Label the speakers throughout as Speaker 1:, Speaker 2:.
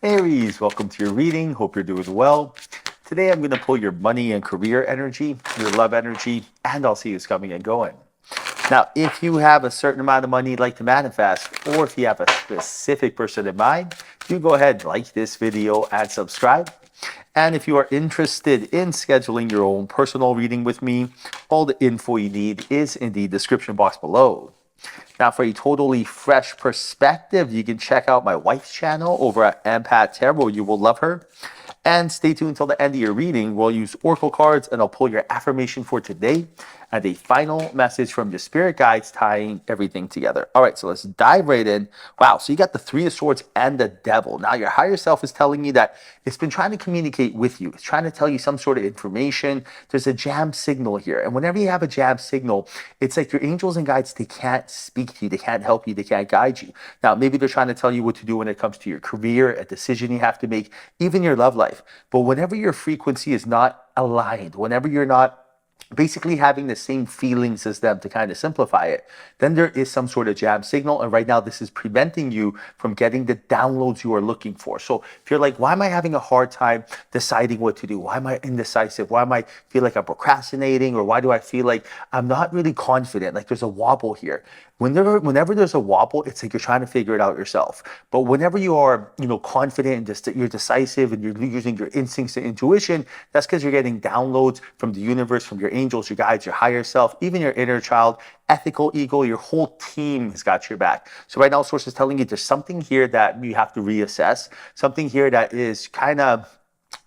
Speaker 1: Aries, welcome to your reading. Hope you're doing well. Today I'm going to pull your money and career energy, your love energy, and I'll see who's coming and going. Now, if you have a certain amount of money you'd like to manifest, or if you have a specific person in mind, you go ahead and like this video and subscribe. And if you are interested in scheduling your own personal reading with me, all the info you need is in the description box below. Now, for a totally fresh perspective, you can check out my wife's channel over at Empath Tarot. You will love her. And stay tuned until the end of your reading. We'll use oracle cards and I'll pull your affirmation for today and a final message from your spirit guides tying everything together. All right, so let's dive right in. Wow, so you got the Three of Swords and the Devil. Now your higher self is telling you that it's been trying to communicate with you. It's trying to tell you some sort of information. There's a jam signal here. And whenever you have a jam signal, it's like your angels and guides, they can't speak to you. They can't help you. They can't guide you. Now, maybe they're trying to tell you what to do when it comes to your career, a decision you have to make, even your love life. But whenever your frequency is not aligned, whenever you're not basically having the same feelings as them, to kind of simplify it, then there is some sort of jam signal. And right now this is preventing you from getting the downloads you are looking for. So if you're like, why am I having a hard time deciding what to do? Why am I indecisive? Why am I feel like I'm procrastinating? Or why do I feel like I'm not really confident? Like there's a wobble here. Whenever there's a wobble, it's like you're trying to figure it out yourself. But whenever you are, confident and just you're decisive and you're using your instincts and intuition, that's because you're getting downloads from the universe, from your angels, your guides, your higher self, even your inner child, ethical ego. Your whole team has got your back. So right now, source is telling you there's something here that you have to reassess, something here that is kind of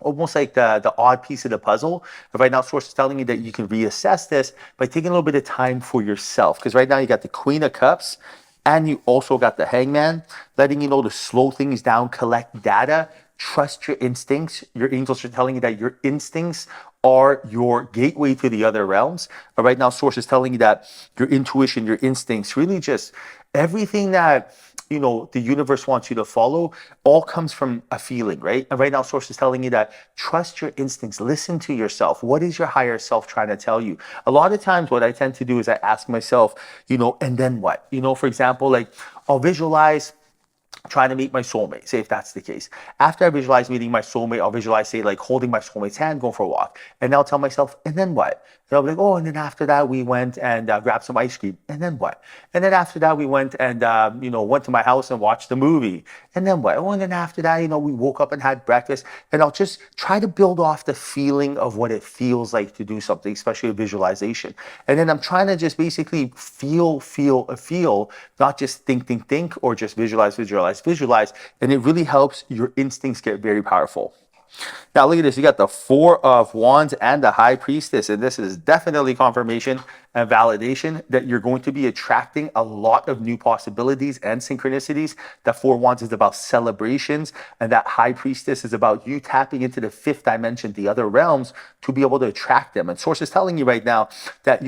Speaker 1: almost like the odd piece of the puzzle. But right now, source is telling you that you can reassess this by taking a little bit of time for yourself. Because right now you got the Queen of Cups and you also got the Hangman, letting you know to slow things down, collect data, trust your instincts. Your angels are telling you that your instincts are your gateway to the other realms. But right now, source is telling you that your intuition, your instincts, really just everything that the universe wants you to follow all comes from a feeling, right? And right now, source is telling you that trust your instincts, listen to yourself. What is your higher self trying to tell you? A lot of times what I tend to do is I ask myself, and then what? For example, like I'll visualize trying to meet my soulmate, say if that's the case. After I visualize meeting my soulmate, I'll visualize, say, like holding my soulmate's hand, going for a walk. And I'll tell myself, and then what? And I'll be like, oh, and then after that, we went and grabbed some ice cream. And then what? And then after that, we went and, went to my house and watched a movie. And then what? Oh, and then after that, we woke up and had breakfast. And I'll just try to build off the feeling of what it feels like to do something, especially a visualization. And then I'm trying to just basically feel, not just think, or just visualize. And it really helps your instincts get very powerful. Now look at this, you got the Four of Wands and the High Priestess, and this is definitely confirmation and validation that you're going to be attracting a lot of new possibilities and synchronicities. That Four of Wands is about celebrations, and that High Priestess is about you tapping into the fifth dimension, the other realms, to be able to attract them. And source is telling you right now that,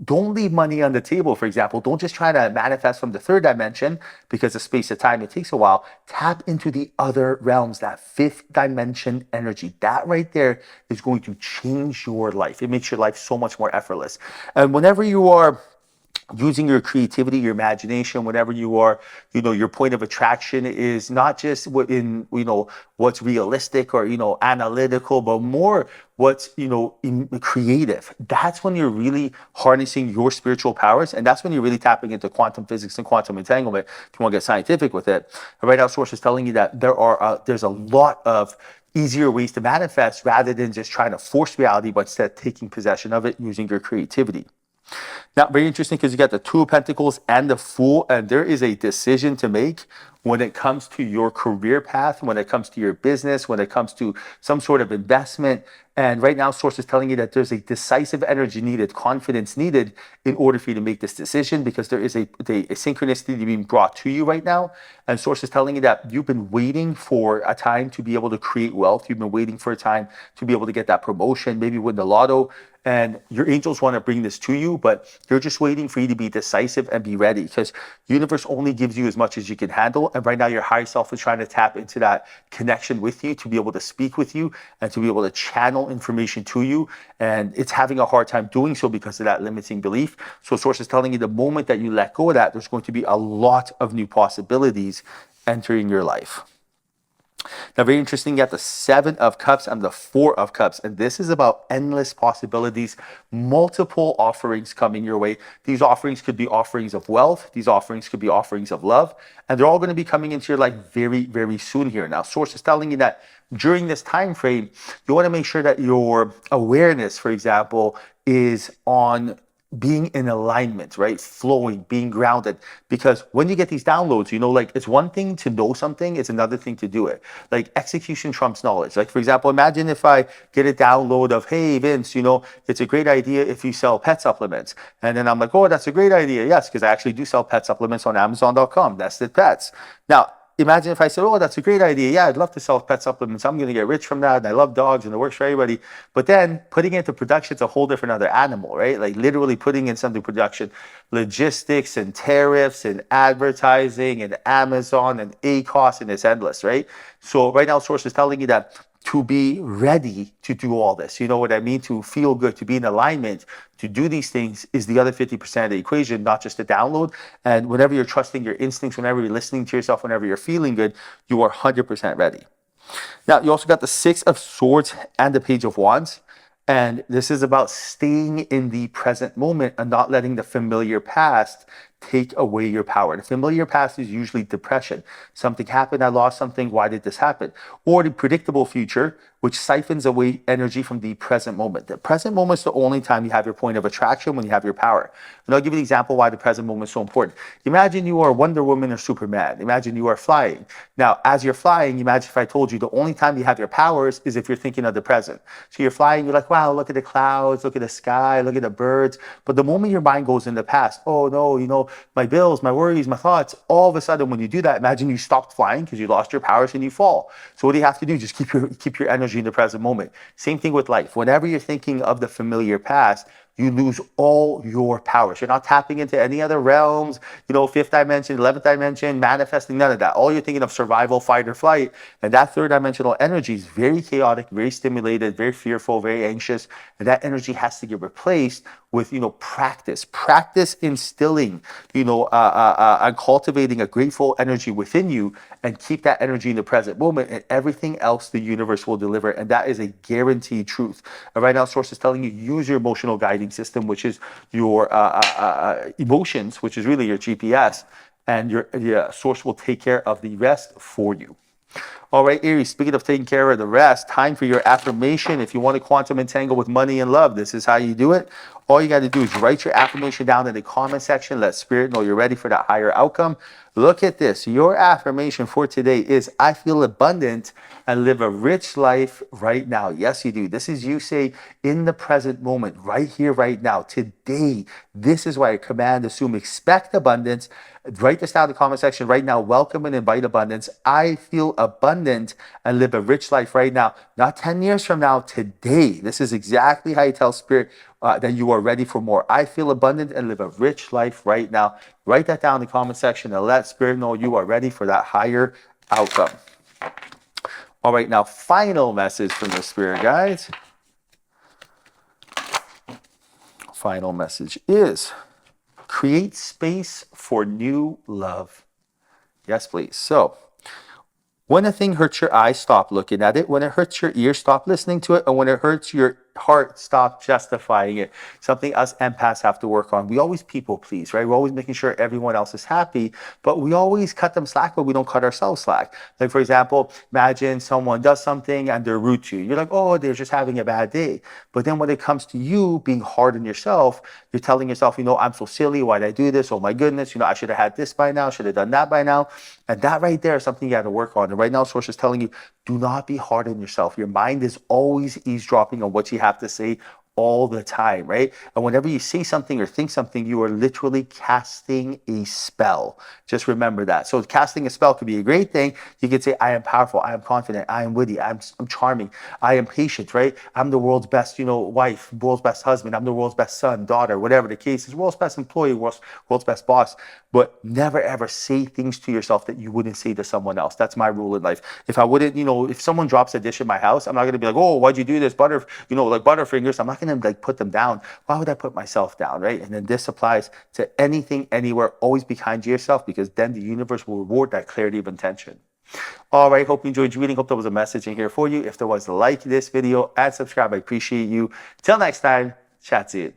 Speaker 1: don't leave money on the table, for example. Don't just try to manifest from the third dimension because of space of time, it takes a while. Tap into the other realms, that fifth dimension energy. That right there is going to change your life. It makes your life so much more effortless. And whenever you are using your creativity, your imagination, whatever you are, your point of attraction is not just what's realistic or, analytical, but more what's, creative. That's when you're really harnessing your spiritual powers. And that's when you're really tapping into quantum physics and quantum entanglement, if you want to get scientific with it. And right now, source is telling you that there's a lot of easier ways to manifest rather than just trying to force reality, but instead taking possession of it using your creativity. Now, very interesting because you got the Two of Pentacles and the Fool, and there is a decision to make when it comes to your career path, when it comes to your business, when it comes to some sort of investment. And right now, source is telling you that there's a decisive energy needed, confidence needed in order for you to make this decision, because there is a synchronicity being brought to you right now. And source is telling you that you've been waiting for a time to be able to create wealth. You've been waiting for a time to be able to get that promotion, maybe win the lotto. And your angels want to bring this to you, but they're just waiting for you to be decisive and be ready, because universe only gives you as much as you can handle. And right now your higher self is trying to tap into that connection with you to be able to speak with you and to be able to channel information to you. And it's having a hard time doing so because of that limiting belief. So source is telling you the moment that you let go of that, there's going to be a lot of new possibilities entering your life. Now, very interesting, you got the Seven of Cups and the Four of Cups. And this is about endless possibilities, multiple offerings coming your way. These offerings could be offerings of wealth. These offerings could be offerings of love. And they're all going to be coming into your life very, very soon here. Now, source is telling you that during this time frame, you want to make sure that your awareness, for example, is on being in alignment, right? Flowing, being grounded. Because when you get these downloads, like it's one thing to know something, it's another thing to do it. Like execution trumps knowledge. Like, for example, imagine if I get a download of, hey, Vince, it's a great idea if you sell pet supplements. And then I'm like, oh, that's a great idea. Yes, because I actually do sell pet supplements on Amazon.com. Nested Pets. Now, imagine if I said, oh, that's a great idea. Yeah, I'd love to sell pet supplements. I'm going to get rich from that. And I love dogs and it works for everybody. But then putting it into production is a whole different other animal, right? Like literally putting in something production, logistics and tariffs and advertising and Amazon and ACOS, and it's endless, right? So right now, source is telling you that to be ready to do all this, you know what I mean? To feel good, to be in alignment, to do these things is the other 50% of the equation, not just the download. And whenever you're trusting your instincts, whenever you're listening to yourself, whenever you're feeling good, you are 100% ready. Now, you also got the Six of Swords and the Page of Wands. And this is about staying in the present moment and not letting the familiar past take away your power. The familiar past is usually depression. Something happened, I lost something, why did this happen? Or the predictable future, which siphons away energy from the present moment. The present moment is the only time you have your point of attraction, when you have your power. And I'll give you an example why the present moment is so important. Imagine you are Wonder Woman or Superman. Imagine you are flying. Now, as you're flying, imagine if I told you the only time you have your powers is if you're thinking of the present. So you're flying, you're like, wow, look at the clouds, look at the sky, look at the birds. But the moment your mind goes in the past, oh no, my bills, my worries, my thoughts, all of a sudden when you do that, imagine you stopped flying because you lost your powers and you fall. So what do you have to do? Just keep your energy in the present moment. Same thing with life. Whenever you're thinking of the familiar past, you lose all your powers. You're not tapping into any other realms, fifth dimension, 11th dimension, manifesting, none of that. All you're thinking of survival, fight or flight. And that third dimensional energy is very chaotic, very stimulated, very fearful, very anxious. And that energy has to get replaced with, practice instilling, and cultivating a grateful energy within you, and keep that energy in the present moment, and everything else the universe will deliver. And that is a guaranteed truth. And right now, source is telling you, use your emotional guiding system, which is your emotions, which is really your GPS, and your source will take care of the rest for you. All right, Aries, speaking of taking care of the rest, time for your affirmation. If you want to quantum entangle with money and love, this is how you do it. All you got to do is write your affirmation down in the comment section. Let spirit know you're ready for that higher outcome. Look at this. Your affirmation for today is, I feel abundant and live a rich life right now. Yes, you do. This is you say in the present moment, right here, right now, today. This is why I command, assume, expect abundance. Write this down in the comment section right now. Welcome and invite abundance. I feel abundant and live a rich life right now. Not 10 years from now, today. This is exactly how you tell spirit that you are ready for more. I feel abundant and live a rich life right now. Write that down in the comment section and let spirit know you are ready for that higher outcome. All right, now final message from the spirit guides. Final message is, create space for new love. Yes, please. So, when a thing hurts your eyes, stop looking at it. When it hurts your ears, stop listening to it. And when it hurts your heart, stop justifying it. Something us empaths have to work on. We always people please, right? We're always making sure everyone else is happy, but we always cut them slack, but we don't cut ourselves slack. Like, for example, imagine someone does something and they're rude to you. You're like, oh, they're just having a bad day. But then when it comes to you being hard on yourself, you're telling yourself, I'm so silly. Why did I do this? Oh my goodness. I should have had this by now. Should have done that by now. And that right there is something you got to work on. And right now, source is telling you, do not be hard on yourself. Your mind is always eavesdropping on what you have to say all the time, right? And whenever you say something or think something, you are literally casting a spell. Just remember that. So casting a spell could be a great thing. You could say, I am powerful, I am confident, I am witty, I'm charming, I am patient, right? I'm the world's best, wife, world's best husband, I'm the world's best son, daughter, whatever the case is, world's best employee, world's best boss. But never ever say things to yourself that you wouldn't say to someone else. That's my rule in life. If I wouldn't, if someone drops a dish in my house, I'm not going to be like, oh, why'd you do this? Like Butterfingers. I'm not going to put them down. Why would I put myself down, right? And then this applies to anything, anywhere. Always be kind to yourself, because then the universe will reward that clarity of intention. All right, hope you enjoyed your reading. Hope there was a message in here for you. If there was, like this video and subscribe. I appreciate you. Till next time, chat soon.